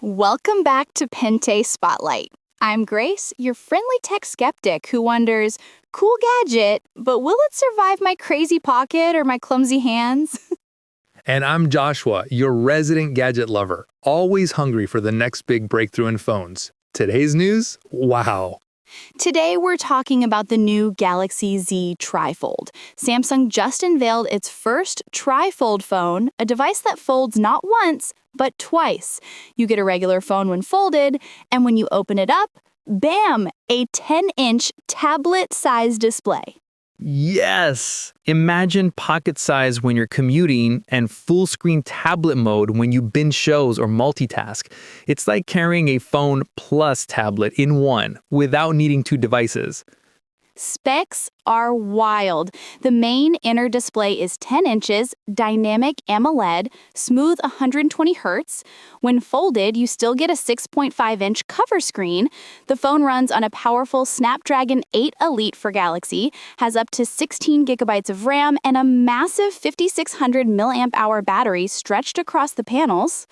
Welcome back to Pente Spotlight. I'm Grace, your friendly tech skeptic who wonders, cool gadget, but will it survive my crazy pocket or my clumsy hands? And I'm Joshua, your resident gadget lover, always hungry for the next big breakthrough in phones. Today's news? Wow. Today we're talking about the new Galaxy Z TriFold. Samsung just unveiled its first TriFold phone, a device that folds not once, but twice. You get a regular phone when folded, and when you open it up, bam, a 10-inch tablet-sized display. Yes! Imagine pocket size when you're commuting and full screen tablet mode when you binge shows or multitask. It's like carrying a phone plus tablet in one without needing two devices. Specs are wild. The main inner display is 10 inches, Dynamic AMOLED, smooth 120 Hz. When folded, you still get a 6.5-inch cover screen. The phone runs on a powerful Snapdragon 8 Elite for Galaxy, has up to 16 gigabytes of RAM, and a massive 5600 mAh battery stretched across the panels.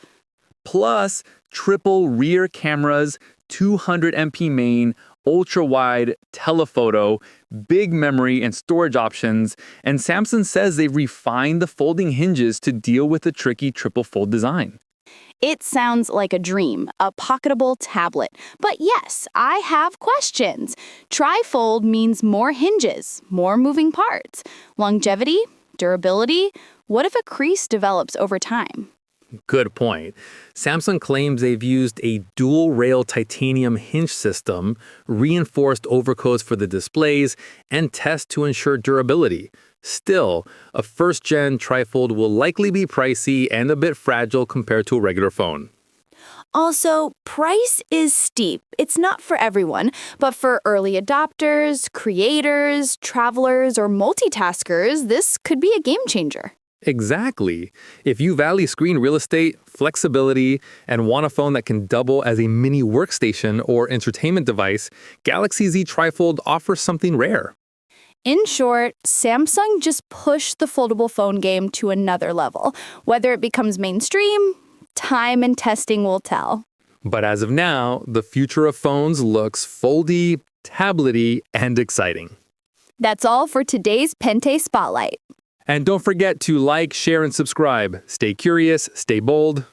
Plus, triple rear cameras, 200 MP main, ultra-wide telephoto, big memory and storage options, and Samsung says they've refined the folding hinges to deal with the tricky triple fold design. It sounds like a dream, a pocketable tablet. But yes, I have questions. TriFold means more hinges, more moving parts. Longevity? Durability? What if a crease develops over time? Good point. Samsung claims they've used a dual-rail titanium hinge system, reinforced overcoats for the displays, and tests to ensure durability. Still, a first-gen TriFold will likely be pricey and a bit fragile compared to a regular phone. Also, price is steep. It's not for everyone, but for early adopters, creators, travelers, or multitaskers, this could be a game changer. Exactly. If you value screen real estate, flexibility, and want a phone that can double as a mini workstation or entertainment device, Galaxy Z TriFold offers something rare. In short, Samsung just pushed the foldable phone game to another level. Whether it becomes mainstream, time and testing will tell. But as of now, the future of phones looks foldy, tablety, and exciting. That's all for today's Pente Spotlight. And don't forget to like, share, and subscribe. Stay curious, stay bold.